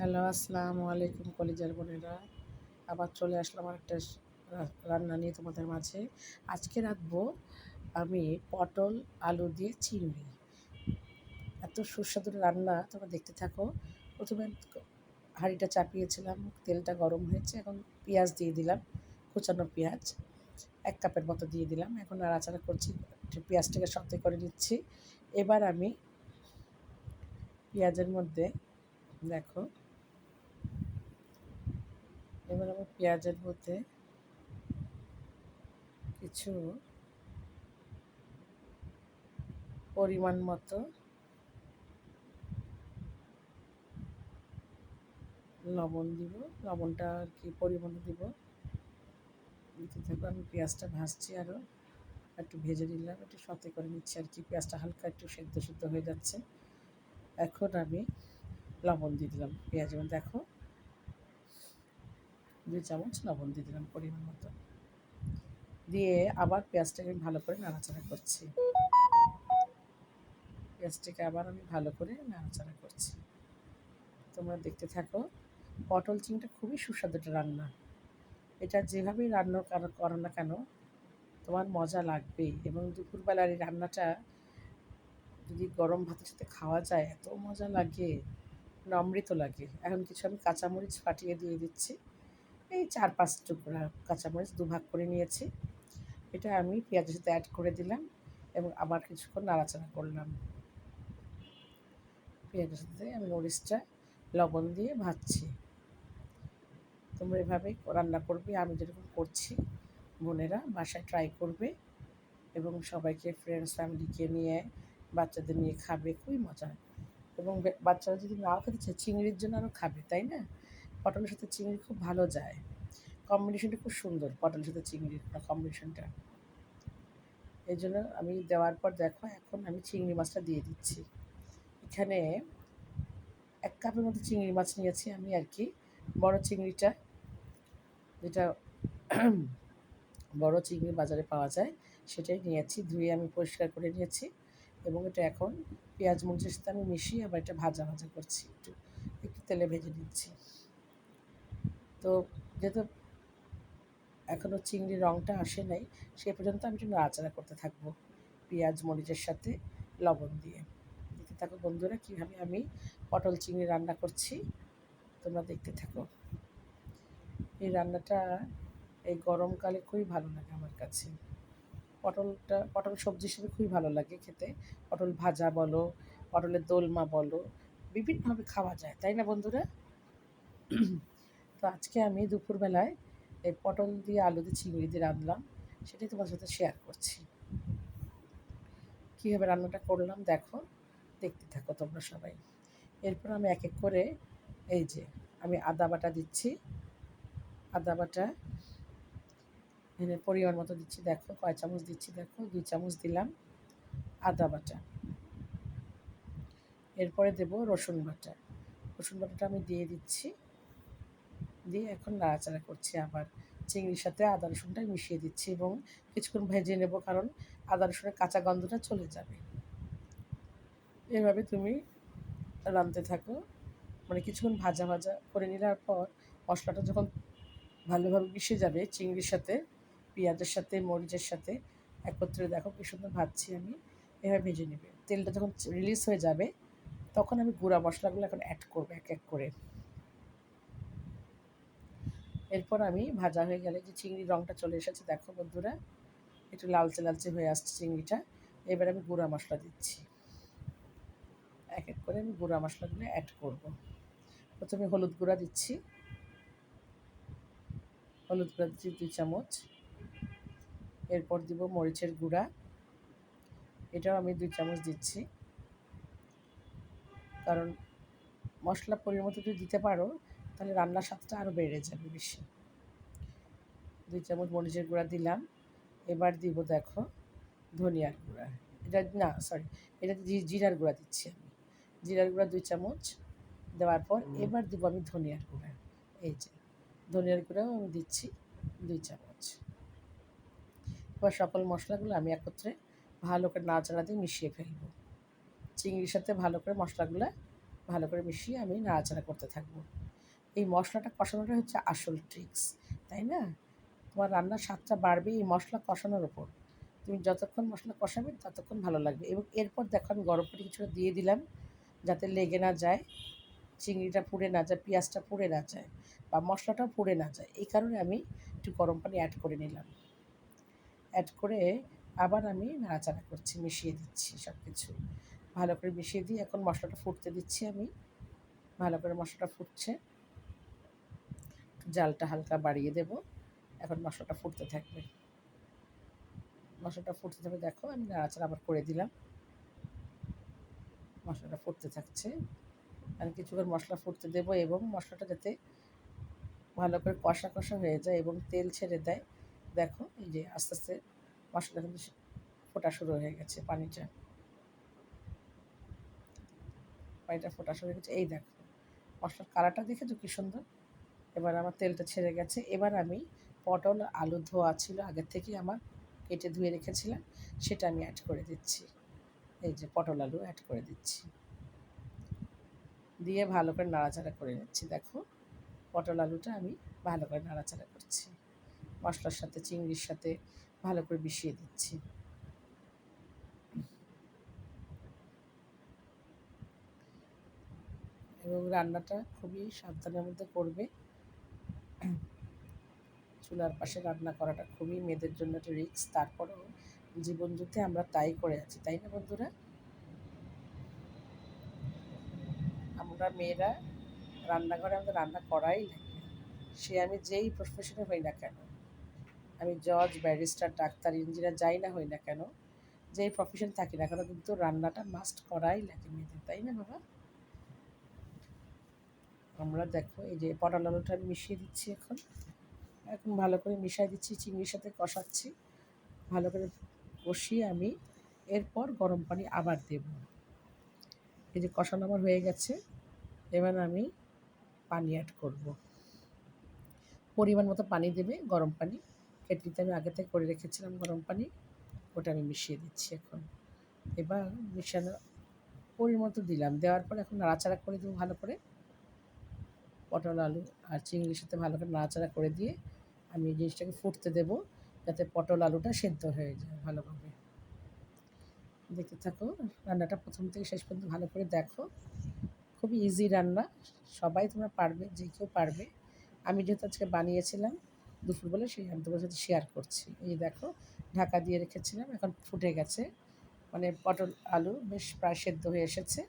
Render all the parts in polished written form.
Hello, আসসালামু আলাইকুম কলিজার বোনেরা। আবার চলে আসলাম আরেকটা রান্না নিয়ে তোমাদের মাঝে। আজকে রাঁধবো আমি পটল আলু দিয়ে চিংড়ি। এত সুস্বাদু রান্না, তোমরা দেখতে থাকো। প্রথমে হাঁড়িটা চাপিয়েছিলাম, তেলটা গরম হয়েছে, এখন পেঁয়াজ দিয়ে দিলাম, কুচানো পেঁয়াজ 1 কাপের মতো দিয়ে দিলাম। এখন নাড়াচাড়া করছি, পেঁয়াজটাকে সতে করে নিচ্ছি। এবার আমি পেঁয়াজের মধ্যে দেখো, এবার আমি পেঁয়াজের মধ্যে কিছু পরিমাণ মতো লবণ দিব। লবণটা আর কি পরিমাণে দিব, দিতে থাকবো। আমি পেঁয়াজটা ভাজছি, আরও একটু ভেজে নিলাম, একটু সতে করে নিচ্ছি আর কি। পেঁয়াজটা হালকা একটু সেদ্ধ সেদ্ধ হয়ে যাচ্ছে। এখন আমি লবণ দিয়ে দিলাম পেঁয়াজের মধ্যে, দেখো 2 চামচ লবণ দিয়ে দিলাম পরিমাণ মতো। দিয়ে আবার পেঁয়াজটাকে আমি ভালো করে নাড়াচাড়া করছি। পেঁয়াজটাকে আবার আমি ভালো করে নাড়াচাড়া করছি। তোমরা দেখতে থাকো। পটল চিংড়িটা খুবই সুস্বাদু একটা রান্না। এটা যেভাবেই রান্না করো না কেন, তোমার মজা লাগবেই। এবং দুপুরবেলার এই রান্নাটা যদি গরম ভাতের সাথে খাওয়া যায়, এত মজা লাগে, মানে অমৃত লাগে। এখন কিছু আমি কাঁচামরিচ ফাটিয়ে দিয়ে দিচ্ছি, এই 4-5 টুকরা কাঁচামরিচ 2 ভাগ করে নিয়েছি। এটা আমি পেঁয়াজের সাথে অ্যাড করে দিলাম এবং আবার কিছুক্ষণ নাড়াচাড়া করলাম। পেঁয়াজের সাথে আমি মরিচটা লবণ দিয়ে ভাজছি। তোমরা এভাবে রান্না করবে, আমি যেরকম করছি। বোনেরা বাসায় ট্রাই করবে এবং সবাইকে, ফ্রেন্ডস ফ্যামিলিকে নিয়ে, বাচ্চাদের নিয়ে খাবে, খুবই মজা। এবং বাচ্চারা যদি নাও খেতে চায়, চিংড়ির জন্য আরও খাবে, তাই না? পটলের সাথে চিংড়ি খুব ভালো যায়, কম্বিনেশনটা খুব সুন্দর, পটলের সাথে চিংড়ির কম্বিনেশনটা। এই জন্য আমি দেওয়ার পর দেখো, এখন আমি চিংড়ি মাছটা দিয়ে দিচ্ছি। এখানে 1 কাপের মতো চিংড়ি মাছ নিয়েছি আমি আর কি। বড় চিংড়িটা, যেটা বড় চিংড়ি বাজারে পাওয়া যায়, সেটাই নিয়েছি। ধুয়ে আমি পরিষ্কার করে নিয়েছি এবং এটা এখন পেঁয়াজ মরিচের সাথে আমি মিশিয়ে আবার এটা ভাজা ভাজা করছি, একটু একটু তেলে ভেজে নিচ্ছি। তো যেহেতু এখনও চিংড়ির রঙটা আসে নাই, সে পর্যন্ত আমি একটু নাড়াচাড়া করতে থাকবো পেঁয়াজ মরিচের সাথে লবণ দিয়ে। দেখতে থাকো বন্ধুরা, কীভাবে আমি পটল চিংড়ি রান্না করছি, তোমরা দেখতে থাকো। এই রান্নাটা এই গরমকালে খুবই ভালো লাগে আমার কাছে। পটল সবজি হিসেবে খুবই ভালো লাগে খেতে। পটল ভাজা বলো, পটলের দোলমা বলো, বিভিন্নভাবে খাওয়া যায়, তাই না বন্ধুরা? তো আজকে আমি দুপুরবেলায় এই পটল দিয়ে আলু দিয়ে চিংড়ি দিয়ে রাঁধলাম, সেটাই তোমার সাথে শেয়ার করছি। কীভাবে রান্নাটা করলাম দেখো, দেখতে থাকো তোমরা সবাই। এরপর আমি এক এক করে, এই যে আমি আদা বাটা দিচ্ছি। আদা বাটা এখানে পরিমাণ মতো দিচ্ছি, দেখো কয় চামচ দিচ্ছি, দেখো 2 চামচ দিলাম আদা বাটা। এরপরে দেব রসুন বাটা। রসুন বাটাটা আমি দিয়ে দিচ্ছি, দিয়ে এখন নাড়াচাড়া করছি। আবার চিংড়ির সাথে আদা রসুনটা মিশিয়ে দিচ্ছি এবং কিছুক্ষণ ভেজে নেব, কারণ আদা রসুনের কাঁচা গন্ধটা চলে যাবে। এভাবে তুমি রাঁধতে থাকো, মানে কিছুক্ষণ ভাজা ভাজা করে নেওয়ার পর মশলাটা যখন ভালোভাবে মিশে যাবে চিংড়ির সাথে, পেঁয়াজের সাথে, মরিচের সাথে একত্রে, দেখো কি সুন্দর ভাজছি আমি। এভাবে ভেজে নেবে। তেলটা যখন রিলিজ হয়ে যাবে, তখন আমি গুঁড়া মশলাগুলো এখন অ্যাড করবো এক এক করে। এরপর আমি ভাজা হয়ে গেলে, যে চিংড়ির রঙটা চলে এসেছে দেখো বন্ধুরা, একটু লালচে লালচে হয়ে আসছে চিংড়িটা। এবার আমি গুঁড়া মশলা দিচ্ছি, এক এক করে আমি গুঁড়া মশলাগুলো অ্যাড করব। প্রথমে হলুদ গুঁড়া দিচ্ছি, হলুদ গুঁড়া দিচ্ছি 2 চামচ। এরপর দিব মরিচের গুঁড়া, এটাও আমি 2 চামচ দিচ্ছি, কারণ মশলা পরিমাণ মতো যদি দিতে পারো, তাহলে রান্নার স্বাদটা আরও বেড়ে যাবে বেশি। 2 চামচ মরিচের গুঁড়া দিলাম। এবার দিব দেখো ধনিয়ার গুঁড়া, এটা না সরি, এটা জিরার গুঁড়া দিচ্ছি আমি। জিরার গুঁড়া 2 চামচ দেওয়ার পর এবার দেবো আমি ধনিয়ার গুঁড়া। এই যে ধনিয়ার গুঁড়াও আমি দিচ্ছি 2 চামচ। এবার সকল মশলাগুলো আমি একত্রে ভালো করে নাড়াচাড়া দিয়ে মিশিয়ে ফেলবো। চিংড়ির সাথে ভালো করে মশলাগুলো ভালো করে মিশিয়ে আমি নাড়াচাড়া করতে থাকবো। এই মশলাটা কষানোটা হচ্ছে আসল ট্রিক্স, তাই না? তোমার রান্নার স্বাদটা বাড়বে এই মশলা কষানোর ওপর। তুমি যতক্ষণ মশলা কষাবে ততক্ষণ ভালো লাগবে। এবং এরপর দেখো আমি গরম পানি কিছুটা দিয়ে দিলাম, যাতে লেগে না যায়, চিংড়িটা পুড়ে না যায়, পেঁয়াজটা পুড়ে না যায়, বা মশলাটাও পুড়ে না যায়। এই কারণে আমি একটু গরম পানি অ্যাড করে নিলাম। অ্যাড করে আবার আমি নাড়াচাড়া করছি, মিশিয়ে দিচ্ছি সব কিছু। ভালো করে মিশিয়ে দিয়ে এখন মশলাটা ফুটতে দিচ্ছি আমি। ভালো করে মশলাটা ফুটছে, জালটা হালকা বাড়িয়ে দেব। এখন মশলাটা ফুটতে থাকবে, মশলাটা ফুটতে থাকবে। দেখো আমি নাড়াচাড়া আবার করে দিলাম, মশলাটা ফুটতে থাকছে। আমি কিছুক্ষণ মশলা ফুটতে দেবো এবং মশলাটা যাতে ভালো করে কষা কষা হয়ে যায় এবং তেল ছেড়ে দেয়। দেখো এই যে আস্তে আস্তে মশলা কিন্তু ফোটা শুরু হয়ে গেছে, পানিটা ফোটা শুরু হয়ে গেছে। এই দেখো মশলার কালারটা দেখেছো কী সুন্দর। এবার আমার তেলটা ছেড়ে গেছে। এবার আমি পটল আলু ধোয়া ছিল আগের থেকেই আমার, কেটে ধুয়ে রেখেছিলাম, সেটা আমি অ্যাড করে দিচ্ছি। এই যে পটল আলু অ্যাড করে দিচ্ছি, দিয়ে ভালো করে নাড়াচাড়া করে নিচ্ছি। দেখো পটল আলুটা আমি ভালো করে নাড়াচাড়া করছি, মশলার সাথে চিংড়ির সাথে ভালো করে মিশিয়ে দিচ্ছি। এবং রান্নাটা খুবই সাবধানের মধ্যে করবে। চুলার পাশে রান্না করাটা খুবই মেয়েদের জন্য একটা রিস্ক, তারপরেও জীবন যুদ্ধে আমরা তাই করে আছি, তাই না বন্ধুরা? আমরা মেয়েরা রান্নাঘরে আমাদের রান্না করাই লাগবে, সে আমি যেই প্রফেশনে হই না কেন, আমি জজ, ব্যারিস্টার, ডাক্তার, ইঞ্জিনিয়ার যাই না হই না কেন, যেই প্রফেশন থাকি না কেন, কিন্তু রান্নাটা মাস্ট করাই লাগে মেয়েদের, তাই না বাবা? আমরা দেখো এই যে পটল আলুটা আমি মিশিয়ে দিচ্ছি এখন, এখন ভালো করে মিশিয়ে দিচ্ছি, চিংড়ির সাথে কষাচ্ছি, ভালো করে কষিয়ে আমি এরপর গরম পানি আবার দেব। এই যে কষানো আমার হয়ে গেছে, এবার আমি পানি অ্যাড করব। পরিমাণ মতো পানি দেবে, গরম পানি, কেটলিতে আমি আগে থেকে করে রেখেছিলাম গরম পানি, ওটা আমি মিশিয়ে দিচ্ছি এখন। এবার মিশানো পরিমাণ মতো দিলাম, দেওয়ার পর এখন নাড়াচাড়া করে দেবো ভালো করে। পটল আলু আর চিংড়ির সাথে ভালো করে নাড়াচাড়া করে দিয়ে আমি এই জিনিসটাকে ফুটতে দেবো, যাতে পটল আলুটা সেদ্ধ হয়ে যায় ভালোভাবে। দেখতে থাকো রান্নাটা প্রথম থেকে শেষ পর্যন্ত ভালো করে দেখো, খুবই ইজি রান্না, সবাই তোমরা পারবে, যে কেউ পারবে। আমি যেহেতু আজকে বানিয়েছিলাম দুপুরবেলা, সেই আমি তোমার সাথে শেয়ার করছি। এই দেখো ঢাকা দিয়ে রেখেছিলাম, এখন ফুটে গেছে, মানে পটল আলু বেশ প্রায় সেদ্ধ হয়ে এসেছে।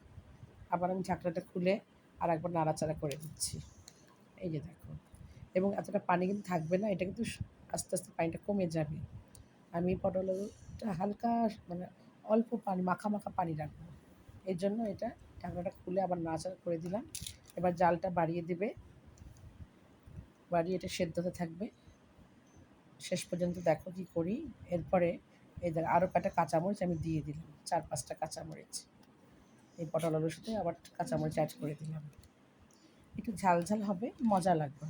আবার আমি ঢাকনাটা খুলে আর একবার নাড়াচাড়া করে দিচ্ছি। এই যে দেখো, এবং এতটা পানি কিন্তু থাকবে না, এটা কিন্তু আস্তে আস্তে পানিটা কমে যাবে। আমি পটল আলুটা হালকা, মানে অল্প পানি, মাখা মাখা পানি রাখবো, এর জন্য এটা ঢাকনাটা খুলে আবার নাড়াচাড়া করে দিলাম। এবার জালটা বাড়িয়ে দেবে, বাড়িয়ে এটা সেদ্ধ হতে থাকবে শেষ পর্যন্ত। দেখো কি করি এরপরে, এই দেখো আরও কাটা কাঁচামরিচ আমি দিয়ে দিলাম, 4-5টা কাঁচামরিচ, এই পটল আলুর সাথে আবার কাঁচামরিচ অ্যাড করে দিলাম। একটু ঝাল ঝাল হবে, মজা লাগবে,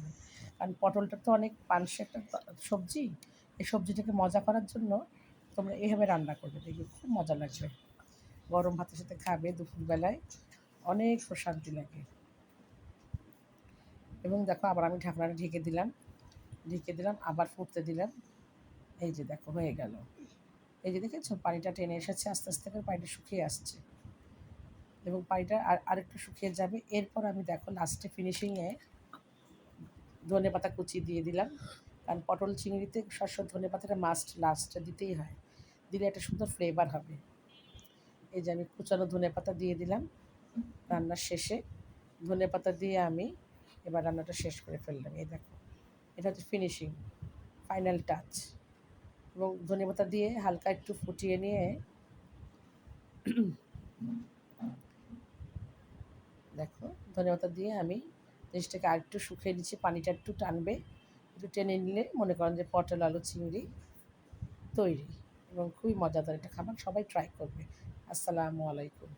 কারণ পটলটা তো অনেক পানসে একটা সবজি। এই সবজিটাকে মজা করার জন্য তোমরা এভাবে রান্না করবে, দেখবে খুব মজা লাগবে। গরম ভাতের সাথে খাবে দুপুরবেলায়, অনেক প্রশান্তি লাগে। এবং দেখো আবার আমি ঢাকনাটা ঢেকে দিলাম আবার ফুটতে দিলাম। এই যে দেখো হয়ে গেল, এই যে দেখেছো পানিটা টেনে এসেছে, আস্তে আস্তে করে পানিটা শুকিয়ে আসছে এবং পানিটা আরেকটু শুকিয়ে যাবে। এরপর আমি দেখো লাস্টে ফিনিশিংয়ে ধনেপাতা কুচি দিয়ে দিলাম, কারণ পটল চিংড়িতে ধনেপাতাটা মাস্ট লাস্টে দিতেই হয়, দিলে একটা সুন্দর ফ্লেভার হবে। এই যে আমি কুচানো ধনেপাতা দিয়ে দিলাম রান্নার শেষে, ধনেপাতা দিয়ে আমি এবার রান্নাটা শেষ করে ফেললাম। এই দেখো এটা হচ্ছে ফিনিশিং, ফাইনাল টাচ। এবং ধনেপাতা দিয়ে হালকা একটু ফুটিয়ে নিয়ে দেখো ধনেপাতা দিয়ে আমি জিনিসটাকে আরেকটু শুকিয়ে নিচ্ছি, পানিটা একটু টানবে, একটু টেনে নিলে মনে করেন যে পটল আলু চিংড়ি তৈরি। এবং খুবই মজাদার একটা খাবার, সবাই ট্রাই করবে। আসসালামু আলাইকুম।